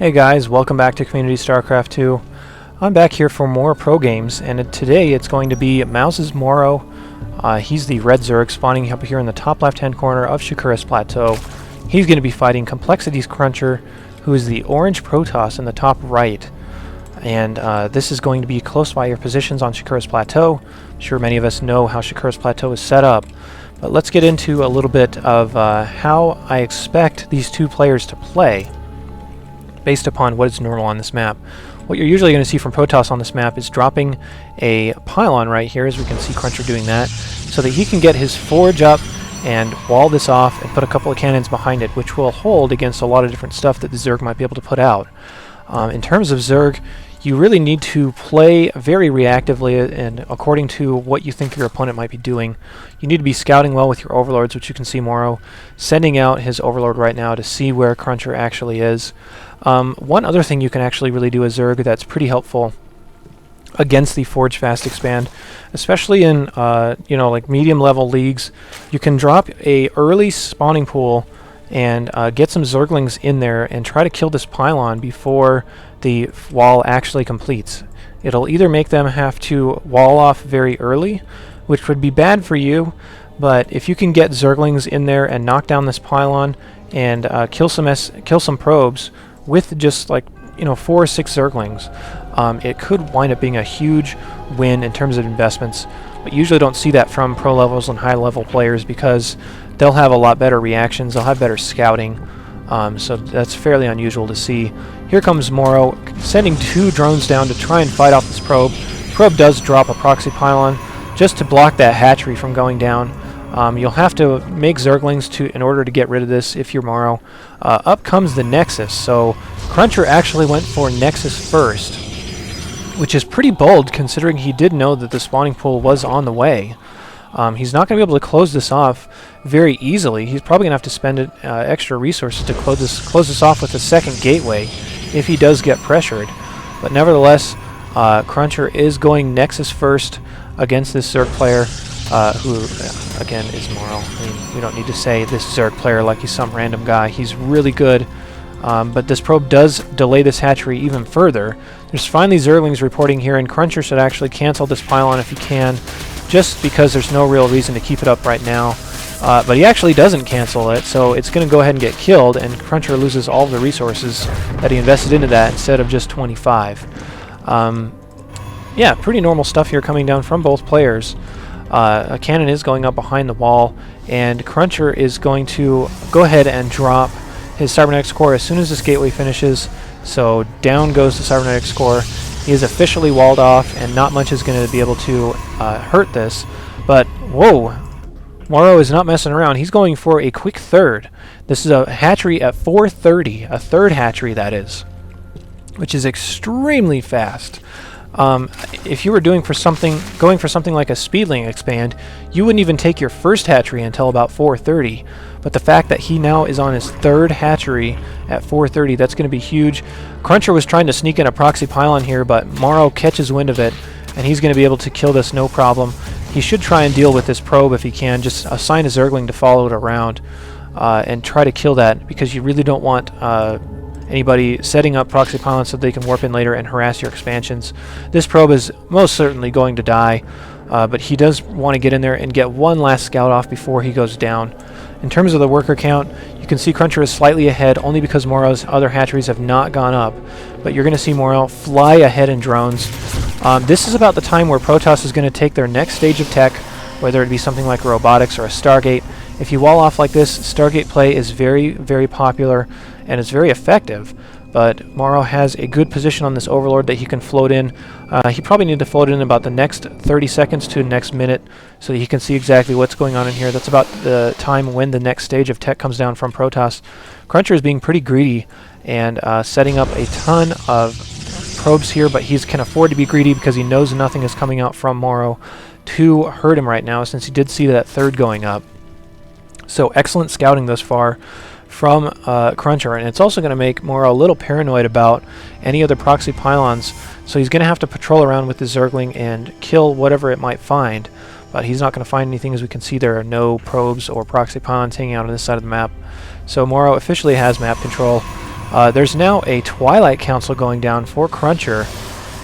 Hey guys, welcome back to Community Starcraft 2. I'm back here for more pro games, and today it's going to be mouzMorroW. He's the red Zerg spawning up here in the top left-hand corner of Shakuras Plateau. He's going to be fighting coLCrunCher, who is the orange Protoss in the top right. And this is going to be close by your positions on Shakuras Plateau. I'm sure many of us know how Shakuras Plateau is set up. But let's get into a little bit of how I expect these two players to play, based upon what is normal on this map. What you're usually going to see from Protoss on this map is dropping a pylon right here, as we can see Cruncher doing that, so that he can get his forge up and wall this off and put a couple of cannons behind it, which will hold against a lot of different stuff that the Zerg might be able to put out. In terms of Zerg, you really need to play very reactively and according to what you think your opponent might be doing. You need to be scouting well with your overlords, which you can see mouzMorroW sending out his overlord right now to see where Cruncher actually is. One other thing you can actually really do as Zerg that's pretty helpful against the Forge Fast Expand, especially in like medium level leagues, you can drop a early spawning pool and get some Zerglings in there and try to kill this pylon before the wall actually completes. It'll either make them have to wall off very early, which would be bad for you, but if you can get Zerglings in there and knock down this pylon and kill some probes with just 4 or 6 Zerglings, it could wind up being a huge win in terms of investments. But usually don't see that from pro levels and high level players because they'll have a lot better reactions, they'll have better scouting, so that's fairly unusual to see. Here comes mouzMorroW sending 2 drones down to try and fight off this probe. Probe does drop a proxy pylon just to block that hatchery from going down. You'll have to make Zerglings in order to get rid of this if you're mouzMorroW. Up comes the Nexus, so Cruncher actually went for Nexus first, which is pretty bold considering he did know that the spawning pool was on the way. He's not going to be able to close this off very easily. He's probably going to have to spend extra resources to close this off with a second gateway if he does get pressured. But nevertheless, Cruncher is going Nexus first against this Zerg player, who again is mouzMorroW. I mean, we don't need to say this Zerg player like he's some random guy. He's really good. But this probe does delay this hatchery even further. There's finally Zerglings reporting here, and Cruncher should actually cancel this pylon if he can, just because there's no real reason to keep it up right now. But he actually doesn't cancel it, so it's going to go ahead and get killed, and Cruncher loses all of the resources that he invested into that instead of just 25. Yeah, pretty normal stuff here coming down from both players. A cannon is going up behind the wall, and Cruncher is going to go ahead and drop his cybernetics core as soon as this gateway finishes. So down goes the cybernetics core. He is officially walled off, and not much is going to be able to hurt this. But whoa, mouzMorroW is not messing around. He's going for a quick third. This is a hatchery at 430, a third hatchery that is, which is extremely fast. If you were going for something like a speedling expand, you wouldn't even take your first hatchery until about 430. But the fact that he now is on his third hatchery at 430, that's going to be huge. Cruncher was trying to sneak in a proxy pylon here, but mouzMorroW catches wind of it, and he's going to be able to kill this no problem. He should try and deal with this probe if he can. Just assign a Zergling to follow it around and try to kill that, because you really don't want anybody setting up proxy pylons so they can warp in later and harass your expansions. This probe is most certainly going to die, but he does want to get in there and get one last scout off before he goes down. In terms of the worker count, you can see Cruncher is slightly ahead only because mouzMorroW's other hatcheries have not gone up, but you're going to see mouzMorroW fly ahead in drones. This is about the time where Protoss is going to take their next stage of tech, whether it be something like robotics or a Stargate. If you wall off like this, Stargate play is very, very popular and it's very effective, but mouzMorroW has a good position on this overlord that he can float in. He probably need to float in about the next 30 seconds to the next minute so that he can see exactly what's going on in here. That's about the time when the next stage of tech comes down from Protoss. Cruncher is being pretty greedy and setting up a ton of probes here, but he can afford to be greedy because he knows nothing is coming out from mouzMorroW to hurt him right now, since he did see that third going up. So excellent scouting thus far from Cruncher, and it's also going to make mouzMorroW a little paranoid about any other proxy pylons, so he's going to have to patrol around with the Zergling and kill whatever it might find, but he's not going to find anything. As we can see, there are no probes or proxy pylons hanging out on this side of the map, so mouzMorroW officially has map control. There's now a Twilight Council going down for Cruncher.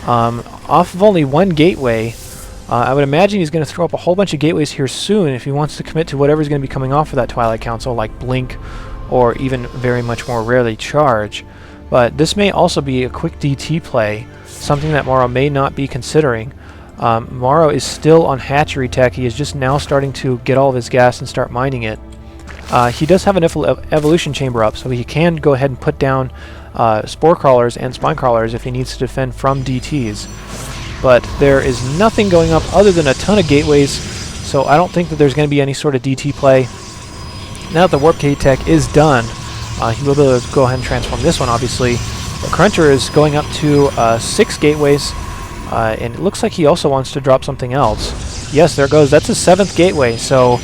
Off of only one gateway, I would imagine he's going to throw up a whole bunch of gateways here soon if he wants to commit to whatever's going to be coming off of that Twilight Council, like Blink, or even very much more rarely Charge. But this may also be a quick DT play, something that mouzMorroW may not be considering. mouzMorroW is still on hatchery tech. He is just now starting to get all of his gas and start mining it. He does have an evolution chamber up, so he can go ahead and put down spore crawlers and spine crawlers if he needs to defend from DTs. But there is nothing going up other than a ton of gateways, so I don't think that there's going to be any sort of DT play. Now that the warp gate tech is done, he will be able to go ahead and transform this one, obviously. But Cruncher is going up to 6 gateways, and it looks like he also wants to drop something else. Yes, there it goes. That's a 7th gateway, so...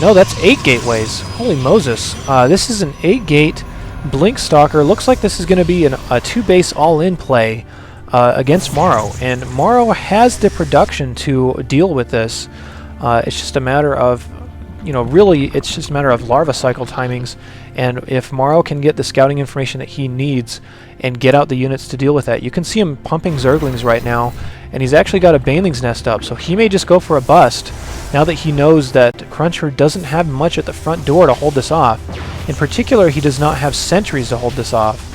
no, that's 8 gateways. Holy Moses. This is an 8-gate Blink Stalker. Looks like this is going to be a 2-base all-in play against mouzMorroW. And mouzMorroW has the production to deal with this. It's just a matter of, really, it's just a matter of larva cycle timings. And if mouzMorroW can get the scouting information that he needs and get out the units to deal with that, you can see him pumping Zerglings right now. And he's actually got a Baneling's Nest up, so he may just go for a bust now that he knows that Cruncher doesn't have much at the front door to hold this off. In particular, he does not have sentries to hold this off.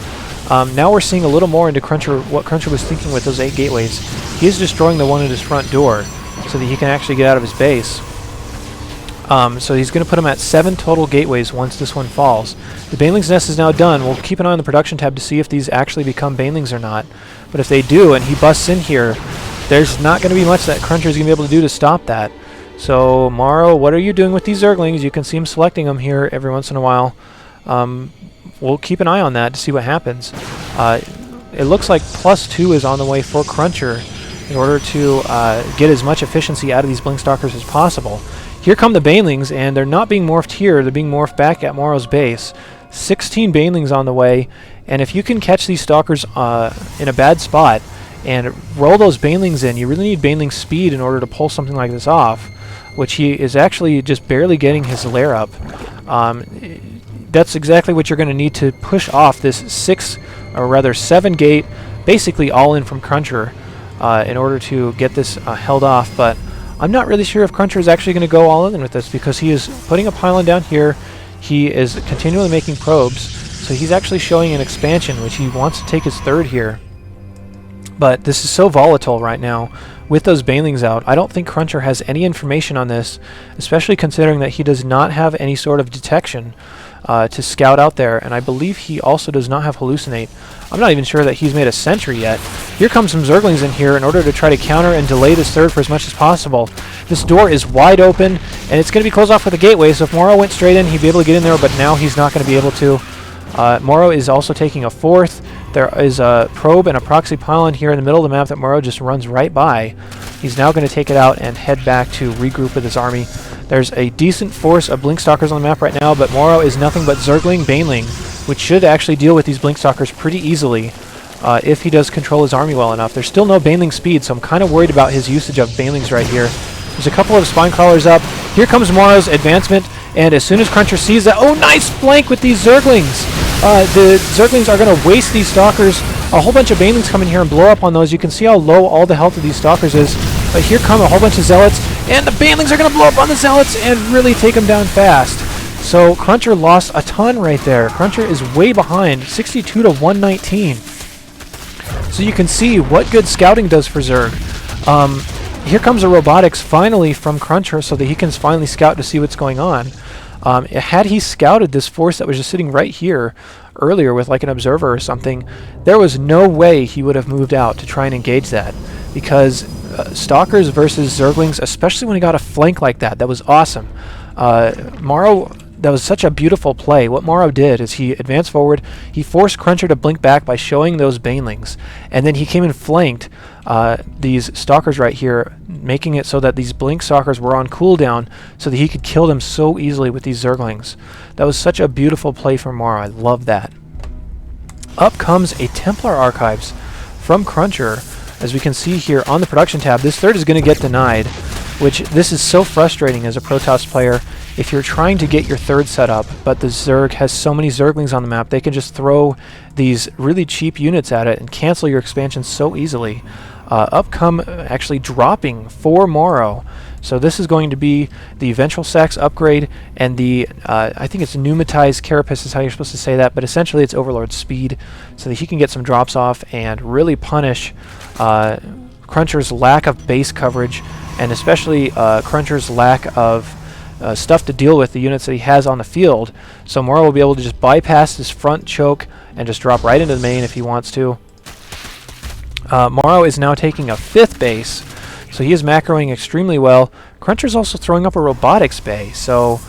Now we're seeing a little more into Cruncher, what Cruncher was thinking with those 8 gateways. He is destroying the one at his front door so that he can actually get out of his base. So he's going to put him at 7 total gateways once this one falls. The Baneling's Nest is now done. We'll keep an eye on the production tab to see if these actually become Banelings or not. But if they do, and he busts in here, there's not going to be much that Cruncher is going to be able to do to stop that. So, mouzMorroW, what are you doing with these Zerglings? You can see him selecting them here every once in a while. We'll keep an eye on that to see what happens. It looks like +2 is on the way for Cruncher in order to get as much efficiency out of these Blink Stalkers as possible. Here come the Banelings, and they're not being morphed here. They're being morphed back at mouzMorroW's base. 16 Banelings on the way, and if you can catch these Stalkers in a bad spot and roll those Banelings in, you really need Baneling speed in order to pull something like this off, which he is actually just barely getting his lair up. That's exactly what you're going to need to push off this 7 gate, basically all in from Cruncher, in order to get this held off. But I'm not really sure if Cruncher is actually going to go all in with this, because he is putting a pylon down here. He is continually making probes, so he's actually showing an expansion, which he wants to take his 3rd here. But this is so volatile right now with those Banelings out. I don't think Cruncher has any information on this, especially considering that he does not have any sort of detection to scout out there, and I believe he also does not have Hallucinate. I'm not even sure that he's made a sentry yet. Here comes some Zerglings in here in order to try to counter and delay this 3rd for as much as possible. This door is wide open, and it's going to be closed off with a gateway, so if mouzMorroW went straight in, he'd be able to get in there, but now he's not going to be able to. mouzMorroW is also taking a 4th. There is a probe and a proxy pylon here in the middle of the map that mouzMorroW just runs right by. He's now going to take it out and head back to regroup with his army. There's a decent force of Blink Stalkers on the map right now, but mouzMorroW is nothing but Zergling Baneling, which should actually deal with these Blink Stalkers pretty easily if he does control his army well enough. There's still no Baneling speed, so I'm kind of worried about his usage of Banelings right here. There's a couple of Spine Crawlers up. Here comes mouzMorroW's advancement, and as soon as Cruncher sees that, oh, nice flank with these Zerglings! The Zerglings are going to waste these Stalkers. A whole bunch of Banelings come in here and blow up on those. You can see how low all the health of these Stalkers is. But here come a whole bunch of Zealots, and the Banelings are going to blow up on the Zealots and really take them down fast. So Cruncher lost a ton right there. Cruncher is way behind, 62 to 119. So you can see what good scouting does for Zerg. Here comes a Robotics finally from Cruncher so that he can finally scout to see what's going on. Had he scouted this force that was just sitting right here earlier with like an observer or something, there was no way he would have moved out to try and engage that, because Stalkers versus Zerglings, especially when he got a flank like that, that was awesome. mouzMorroW, that was such a beautiful play. What mouzMorroW did is he advanced forward, he forced Cruncher to blink back by showing those Banelings, and then he came and flanked these Stalkers right here, making it so that these Blink Stalkers were on cooldown so that he could kill them so easily with these Zerglings. That was such a beautiful play from mouzMorroW. I love that. Up comes a Templar Archives from Cruncher. As we can see here on the production tab, this 3rd is going to get denied, which this is so frustrating as a Protoss player. if you're trying to get your third set up, but the Zerg has so many Zerglings on the map, they can just throw these really cheap units at it and cancel your expansion so easily. Up come actually dropping 4 mouzMorroW. So this is going to be the Vengeful Sax upgrade, and the, I think it's Pneumatized Carapace is how you're supposed to say that, but essentially it's Overlord speed, so that he can get some drops off and really punish Cruncher's lack of base coverage, and especially Cruncher's lack of stuff to deal with the units that he has on the field. So mouzMorroW will be able to just bypass this front choke and just drop right into the main if he wants to. mouzMorroW is now taking a 5th base, so he is macroing extremely well. Cruncher's also throwing up a robotics bay, so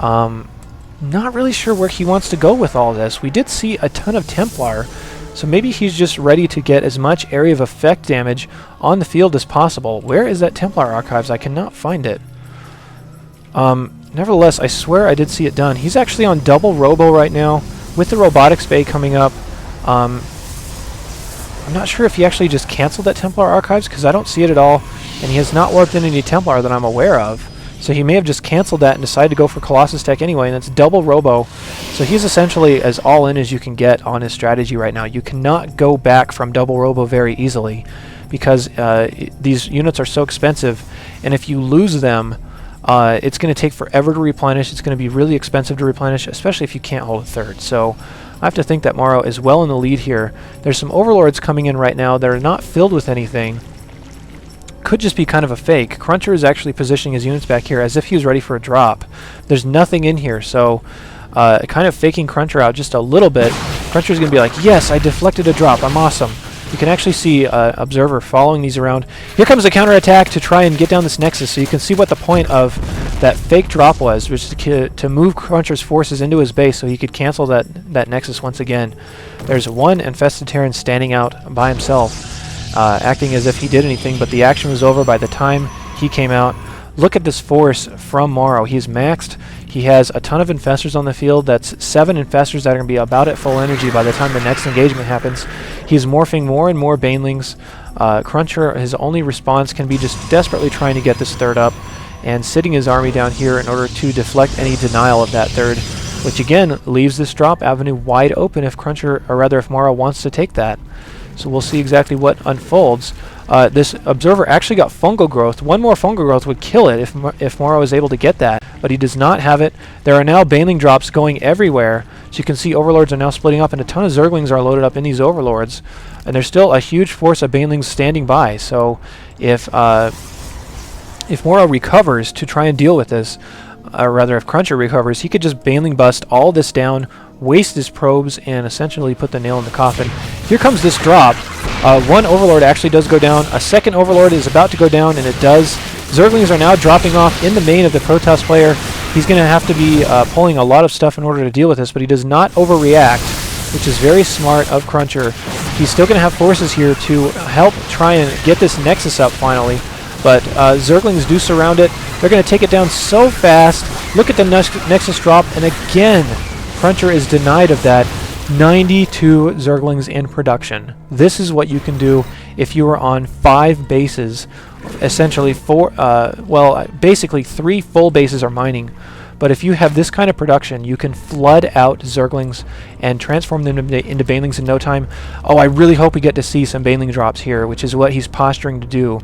not really sure where he wants to go with all this. We did see a ton of Templar, so maybe he's just ready to get as much area of effect damage on the field as possible. Where is that Templar Archives? I cannot find it. Nevertheless, I swear I did see it done. He's actually on double robo right now with the robotics bay coming up. I'm not sure if he actually just canceled that Templar Archives, because I don't see it at all, and he has not warped in any Templar that I'm aware of. So he may have just canceled that and decided to go for Colossus Tech anyway, and it's double robo. So he's essentially as all in as you can get on his strategy right now. You cannot go back from double robo very easily, because these units are so expensive, and if you lose them, it's going to take forever to replenish. It's going to be really expensive to replenish, especially if you can't hold a third. So I have to think that mouzMorroW is well in the lead here. There's some Overlords coming in right now that are not filled with anything. Could just be kind of a fake. Cruncher is actually positioning his units back here as if he was ready for a drop. There's nothing in here, so kind of faking Cruncher out just a little bit. Cruncher's going to be like, yes, I deflected a drop. I'm awesome. You can actually see Observer following these around. Here comes a counterattack to try and get down this Nexus, so you can see what the point of that fake drop was, which is to move Cruncher's forces into his base so he could cancel that Nexus once again. There's one Infested Terran standing out by himself, acting as if he did anything, but the action was over by the time he came out. Look at this force from mouzMorroW. He's maxed. He has a ton of Infestors on the field. That's 7 Infestors that are going to be about at full energy by the time the next engagement happens. He's morphing more and more Banelings. Cruncher, his only response can be just desperately trying to get this third up and sitting his army down here in order to deflect any denial of that third, which again leaves this drop avenue wide open if Cruncher, or rather if mouzMorroW wants to take that. So we'll see exactly what unfolds. This Observer actually got Fungal Growth. One more Fungal Growth would kill it if mouzMorroW is able to get that, but he does not have it. There are now Baneling drops going everywhere, so you can see Overlords are now splitting up, and a ton of Zerglings are loaded up in these Overlords, and there's still a huge force of Banelings standing by. So if mouzMorroW recovers to try and deal with this, or rather if Cruncher recovers, he could just Baneling bust all this down, waste his probes, and essentially put the nail in the coffin. Here comes this drop. One Overlord actually does go down. A second Overlord is about to go down, and it does. Zerglings are now dropping off in the main of the Protoss player. He's going to have to be pulling a lot of stuff in order to deal with this, but he does not overreact, which is very smart of Cruncher. He's still going to have forces here to help try and get this Nexus up finally, but Zerglings do surround it. They're going to take it down so fast. Look at the Nexus drop, and again, Cruncher is denied of that. 92 Zerglings in production. This is what you can do if you are on 5 bases. Essentially, basically 3 full bases are mining. But if you have this kind of production, you can flood out Zerglings and transform them into Banelings in no time. Oh, I really hope we get to see some Baneling drops here, which is what he's posturing to do.